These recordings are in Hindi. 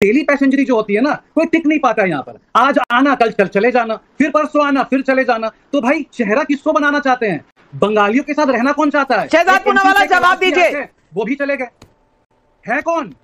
डेली पैसेंजरी जो होती है ना, कोई टिक नहीं पाता है यहाँ पर। आज आना, कल चले जाना, फिर परसों आना, फिर चले जाना। तो भाई चेहरा किसको बनाना चाहते हैं? बंगालियों के साथ रहना कौन चाहता है? शहजाद पूनावाला जवाब दीजिए। वो भी चले गए, है कौन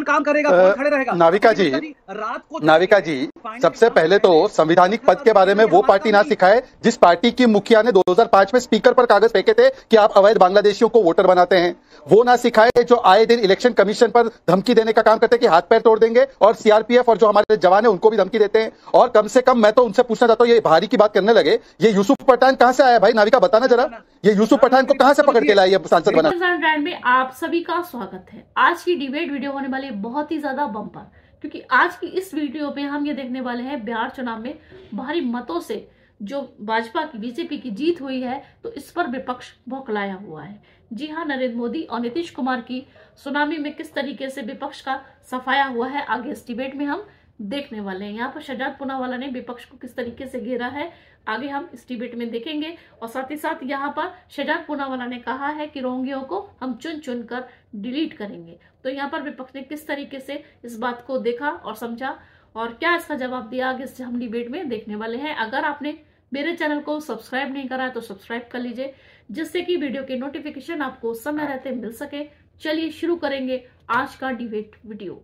काम करेगा, कौन खड़े रहेगा? नाविका जी, रात को नाविका जी, सबसे पहले तो संवैधानिक पद के बारे में वो पार्टी ना सिखाए जिस पार्टी की मुखिया ने 2005 में स्पीकर पर कागज फेंके थे कि आप अवैध बांग्लादेशियों को वोटर बनाते हैं। वो ना सिखाए जो आए दिन इलेक्शन कमीशन पर धमकी देने का काम करते हैं कि हाथ पैर तोड़ देंगे, और सीआरपीएफ और जो हमारे जवान है उनको भी धमकी देते हैं। और कम से कम मैं तो उनसे पूछना चाहता हूँ, ये भारी की बात करने लगे, ये यूसुफ पठान कहां से आया भाई? नाविका बताना जरा, ये यूसुफ पठान को कहां से पकड़ के लाया सांसद बना? में आप सभी का स्वागत है। आज की डिबेट वीडियो होने वाली बहुत ही ज्यादा बम्पर, क्योंकि आज की इस वीडियो में हम ये देखने वाले हैं बिहार चुनाव में भारी मतों से जो भाजपा की, बीजेपी की जीत हुई है, तो इस पर विपक्ष बौखलाया हुआ है। जी हाँ, नरेंद्र मोदी और नीतीश कुमार की सुनामी में किस तरीके से विपक्ष का सफाया हुआ है, आगे इस डिबेट में हम देखने वाले हैं। यहाँ पर शहजाद पूनावाला ने विपक्ष को किस तरीके से घेरा है, आगे हम इस डिबेट में देखेंगे। और साथ ही साथ यहाँ पर शहजाद पूनावाला ने कहा है कि रोहिंग्यों को हम चुन चुन कर डिलीट करेंगे। तो यहाँ पर विपक्ष ने किस तरीके से इस बात को देखा और समझा और क्या इसका जवाब दिया, आगे इस हम डिबेट में देखने वाले हैं। अगर आपने मेरे चैनल को सब्सक्राइब नहीं करा है तो सब्सक्राइब कर लीजिए, जिससे कि वीडियो के नोटिफिकेशन आपको समय रहते मिल सके। चलिए शुरू करेंगे आज का डिबेट वीडियो।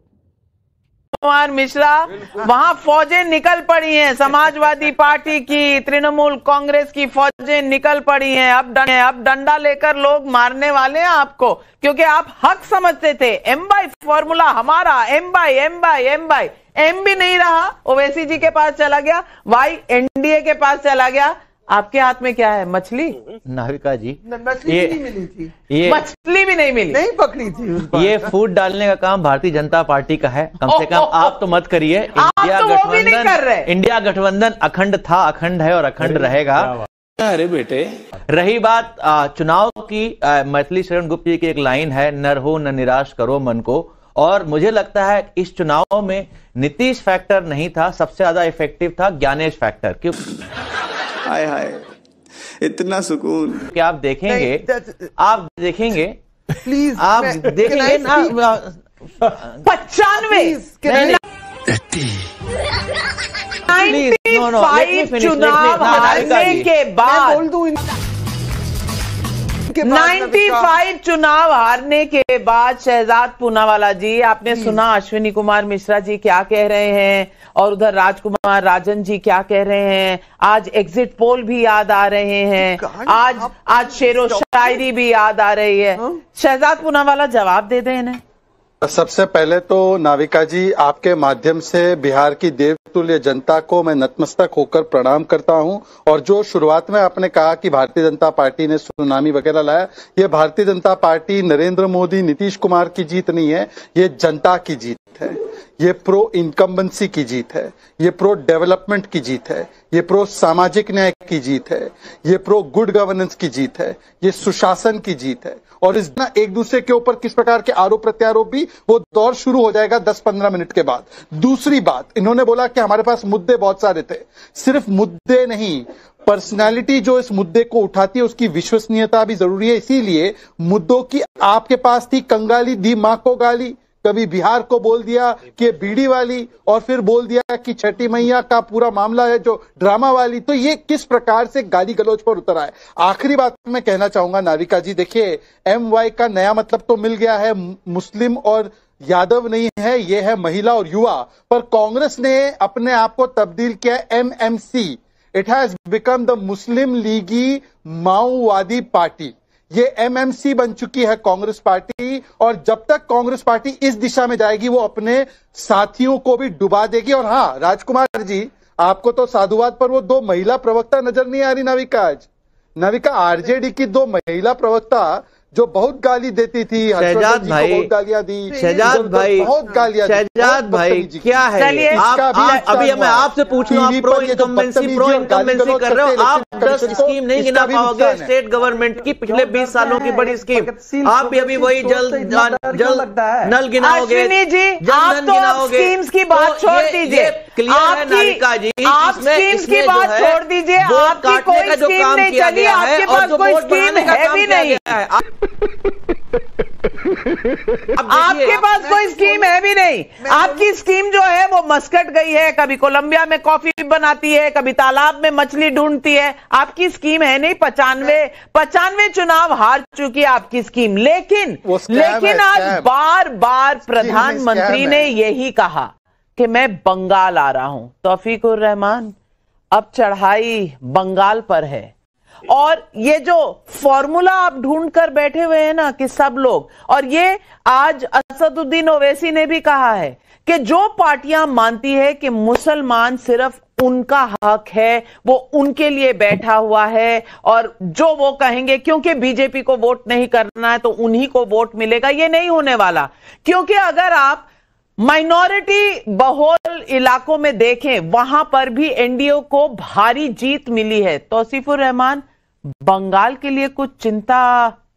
कुमार मिश्रा, वहां फौजें निकल पड़ी हैं, समाजवादी पार्टी की, तृणमूल कांग्रेस की फौजें निकल पड़ी हैं। अब डंडा लेकर लोग मारने वाले हैं आपको, क्योंकि आप हक समझते थे। एम बाई फॉर्मूला हमारा, एम बाई एम भी नहीं रहा, ओवैसी जी के पास चला गया, वाई एनडीए के पास चला गया। आपके हाथ में क्या है? मछली? नाविका जी, मछली नहीं मिली थी, ये मछली भी नहीं मिली, नहीं पकड़ी थी। ये फूड डालने का काम भारतीय जनता पार्टी का है। कम से कम आप तो मत करिए। इंडिया गठबंधन अखंड था, अखंड है और अखंड रहेगा। अरे बेटे, रही बात चुनाव की, मैथिली शरण गुप्त जी की एक लाइन है, नर हो न निराश करो मन को। और मुझे लगता है इस चुनाव में नीतीश फैक्टर नहीं था, सबसे ज्यादा इफेक्टिव था ज्ञानेश फैक्टर। क्यों? हाय हाय, इतना सुकून। क्या आप देखेंगे प्लीज, आप देखेंगे ना 95 चुनाव हारने के बाद 95 चुनाव हारने के बाद शहजाद पूनावाला जी, आपने सुना अश्विनी कुमार मिश्रा जी क्या कह रहे हैं और उधर राजकुमार राजन जी क्या कह रहे हैं। आज एग्जिट पोल भी याद आ रहे हैं, आज शेरो शायरी भी याद आ रही है। शहजाद पूनावाला जवाब दे दें इन्हें। सबसे पहले तो नाविका जी, आपके माध्यम से बिहार की देवतुल्य जनता को मैं नतमस्तक होकर प्रणाम करता हूं। और जो शुरुआत में आपने कहा कि भारतीय जनता पार्टी ने सुनामी वगैरह लाया, ये भारतीय जनता पार्टी, नरेंद्र मोदी, नीतीश कुमार की जीत नहीं है, ये जनता की जीत है। ये प्रो इनकम्बेंसी की जीत है, ये प्रो डेवलपमेंट की जीत है, ये प्रो सामाजिक न्याय की जीत है, ये प्रो गुड गवर्नेंस की जीत है, ये सुशासन की जीत है। और इस ना एक दूसरे के ऊपर किस प्रकार के आरोप प्रत्यारोप भी, वो दौर शुरू हो जाएगा 10-15 मिनट के बाद। दूसरी बात, इन्होंने बोला कि हमारे पास मुद्दे बहुत सारे थे। सिर्फ मुद्दे नहीं, पर्सनालिटी जो इस मुद्दे को उठाती है उसकी विश्वसनीयता भी जरूरी है। इसीलिए मुद्दों की आपके पास थी कंगाली दी मां को गाली, कभी बिहार को बोल दिया कि ये बीड़ी वाली, और फिर बोल दिया कि छठी मैया का पूरा मामला है जो ड्रामा वाली। तो ये किस प्रकार से गाली गलौज पर उतर आए। आखिरी बात मैं कहना चाहूंगा नाविका जी, देखिए MY का नया मतलब तो मिल गया है, मुस्लिम और यादव नहीं है, ये है महिला और युवा। पर कांग्रेस ने अपने आप को तब्दील किया MMC, it has become the Muslim लीगी माओवादी पार्टी। ये MMC बन चुकी है कांग्रेस पार्टी, और जब तक कांग्रेस पार्टी इस दिशा में जाएगी वो अपने साथियों को भी डुबा देगी। और हाँ राजकुमार जी, आपको तो साधुवाद पर वो 2 महिला प्रवक्ता नजर नहीं आ रही नाविका। आज नाविका, आरजेडी की 2 महिला प्रवक्ता जो बहुत गाली देती थी, शहजाद भाई बहुत गालियां दी, शहजाद भाई बहुत गालियां, शहजाद भाई क्या है अभी मैं आपसे पूछ रहा हूँ, आप प्रो इनकम्बेंसी कर रहे हो, आप 10 स्कीम नहीं गिना पाओगे स्टेट गवर्नमेंट की पिछले 20 सालों की बड़ी स्कीम। आप भी अभी वही जल्द नल गिनाओगे, आप तो स्कीम्स की बात छोड़ दीजिए, क्लियर है नाविका जी, आप स्कीम्स की बात छोड़ दीजिए, आपकी कोई स्कीम नहीं चली, आपके पास कोई स्कीम है भी नहीं। आपके पास कोई स्कीम है भी नहीं। आपकी स्कीम जो है वो मस्कट गई है, कभी कोलंबिया में कॉफी बनाती है, कभी तालाब में मछली ढूंढती है। आपकी स्कीम है नहीं। 95 चुनाव हार चुकी है आपकी स्कीम। लेकिन आज बार बार प्रधानमंत्री ने यही कहा कि मैं बंगाल आ रहा हूं। तौफीकुर रहमान, अब चढ़ाई बंगाल पर है। और ये जो फॉर्मूला आप ढूंढ कर बैठे हुए हैं ना कि सब लोग, और ये आज असदुद्दीन ओवैसी ने भी कहा है कि जो पार्टियां मानती है कि मुसलमान सिर्फ उनका हक है, वो उनके लिए बैठा हुआ है, और जो वो कहेंगे क्योंकि बीजेपी को वोट नहीं करना है तो उन्हीं को वोट मिलेगा, ये नहीं होने वाला। क्योंकि अगर आप माइनॉरिटी बहुल इलाकों में देखें, वहां पर भी एनडीए को भारी जीत मिली है। तौसीफुर रहमान, बंगाल के लिए कुछ चिंता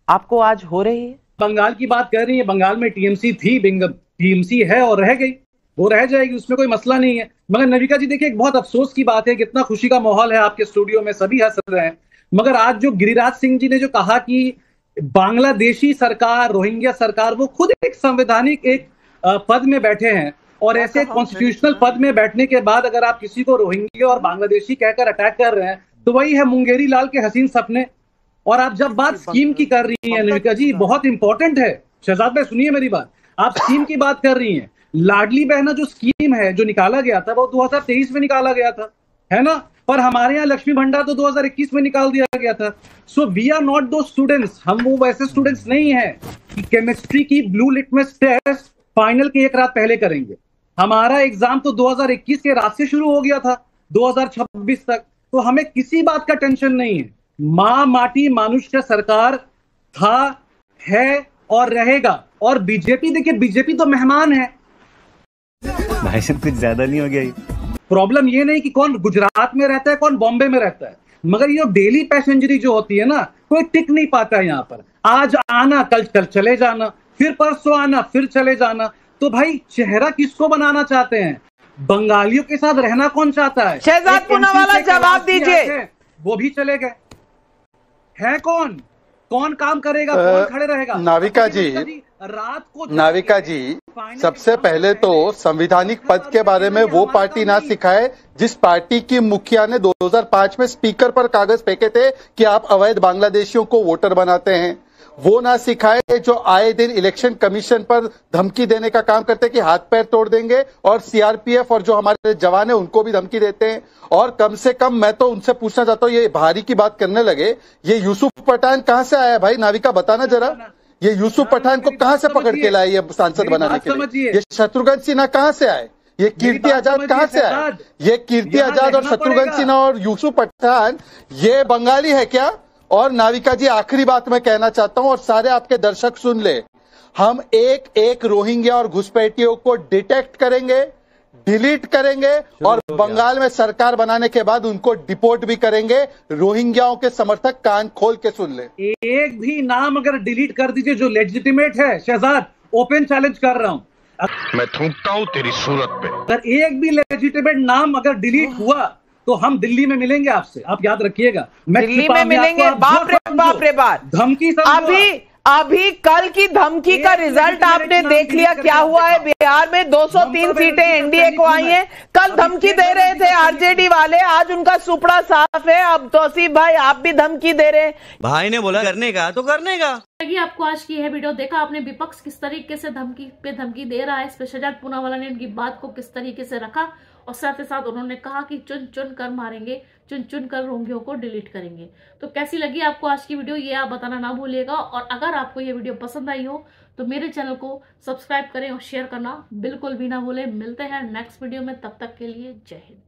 आपको आज हो रही है? बंगाल की बात कर रही है, बंगाल में टीएमसी थी, टीएमसी है और रह गई, वो रह जाएगी, उसमें कोई मसला नहीं है। मगर नविका जी देखिए, एक बहुत अफसोस की बात है, कितना खुशी का माहौल है आपके स्टूडियो में, सभी हंस रहे हैं। मगर आज जो गिरिराज सिंह जी ने जो कहा कि बांग्लादेशी सरकार, रोहिंग्या सरकार, वो खुद एक संवैधानिक एक पद में बैठे हैं, और ऐसे कॉन्स्टिट्यूशनल पद में बैठने के बाद अगर आप किसी को रोहिंग्या और बांग्लादेशी कहकर अटैक कर रहे हैं तो वही है मुंगेरी लाल के हसीन सपने। और आप जब बात स्कीम की कर रही हैं नविका जी, बहुत इंपॉर्टेंट है, शहजाद भाई सुनिए मेरी बात, आप स्कीम की बात कर रही हैं। लाडली बहना जो स्कीम है, जो निकाला गया था, वो 2023 में निकाला गया था, है ना, पर हमारे यहाँ लक्ष्मी भंडार तो 2021 में निकाल दिया गया था। सो वी आर नॉट दो स्टूडेंट्स, हम वो वैसे स्टूडेंट्स नहीं है कि केमिस्ट्री की ब्लू लिटमस टेस्ट फाइनल के एक रात पहले करेंगे। हमारा एग्जाम तो 2021 के रात से शुरू हो गया था 2026 तक, तो हमें किसी बात का टेंशन नहीं है। मां माटी मानुष्य सरकार था, है और रहेगा। और बीजेपी, देखिए बीजेपी तो मेहमान है भाई साहब, कुछ ज्यादा नहीं हो गया ये? प्रॉब्लम ये नहीं कि कौन गुजरात में रहता है कौन बॉम्बे में रहता है, मगर ये डेली पैसेंजरी जो होती है ना, कोई टिक नहीं पाता है यहाँ पर। आज आना कल चले जाना, फिर परसों आना फिर चले जाना। तो भाई चेहरा किसको बनाना चाहते हैं? बंगालियों के साथ रहना कौन चाहता है? शहजाद पूनावाला जवाब दीजिए। वो भी चले गए, है कौन काम करेगा, कौन खड़े रहेगा? नाविका जी, रात को नाविका जी, सबसे पहले तो संवैधानिक पद के बारे में वो पार्टी ना सिखाए जिस पार्टी की मुखिया ने 2005 में स्पीकर पर कागज फेंके थे कि आप अवैध बांग्लादेशियों को वोटर बनाते हैं। वो ना सिखाए जो आए दिन इलेक्शन कमीशन पर धमकी देने का काम करते हैं कि हाथ पैर तोड़ देंगे, और सीआरपीएफ और जो हमारे जवान है उनको भी धमकी देते हैं। और कम से कम मैं तो उनसे पूछना चाहता हूँ, ये भारी की बात करने लगे, ये यूसुफ पठान कहाँ से आया भाई? नाविका बताना जरा, ये यूसुफ पठान को कहां से पकड़ के लाए ये सांसद बनाने के लिए? ये शत्रुघ्न सिन्हा कहां से आए? ये कीर्ति आजाद कहां से आए? ये कीर्ति आजाद और शत्रुघ्न सिन्हा और यूसुफ पठान ये बंगाली है क्या? और नाविका जी, आखिरी बात मैं कहना चाहता हूं और सारे आपके दर्शक सुन ले, हम एक एक रोहिंग्या और घुसपैठियों को डिटेक्ट करेंगे, डिलीट करेंगे, और बंगाल में सरकार बनाने के बाद उनको डिपोर्ट भी करेंगे। रोहिंग्याओं के समर्थक कान खोल के सुन ले। एक भी नाम अगर डिलीट कर दीजिए जो लेजिटिमेट है, शहजाद ओपन चैलेंज कर रहा हूं, मैं थूकता हूं तेरी सूरत पे। अगर एक भी लेजिटिमेट नाम अगर डिलीट हुआ तो हम दिल्ली में मिलेंगे आपसे, आप याद रखिएगा। दिल्ली में मिलेंगे? बाप रे बाप, धमकी अभी कल की धमकी का रिजल्ट आपने देख लिया क्या हुआ है। बिहार में 203 सीटें एनडीए को आई हैं। कल धमकी दे रहे थे आरजेडी वाले, आज उनका सुपड़ा साफ है। अब तौसीफ भाई आप भी धमकी दे रहे हैं। भाई ने बोला करने का तो करने का। आपको आज की यह वीडियो देखा आपने, विपक्ष किस तरीके से धमकी पे धमकी दे रहा है, इस पे शहजाद पूनावाला ने उनकी बात को किस तरीके से रखा, और साथ ही साथ उन्होंने कहा कि चुन चुन कर मारेंगे, चुन चुन कर रोहिंग्यों को डिलीट करेंगे। तो कैसी लगी आपको आज की वीडियो, ये आप बताना ना भूलिएगा। और अगर आपको ये वीडियो पसंद आई हो तो मेरे चैनल को सब्सक्राइब करें और शेयर करना बिल्कुल भी ना भूलें। मिलते हैं नेक्स्ट वीडियो में, तब तक के लिए जय हिंद।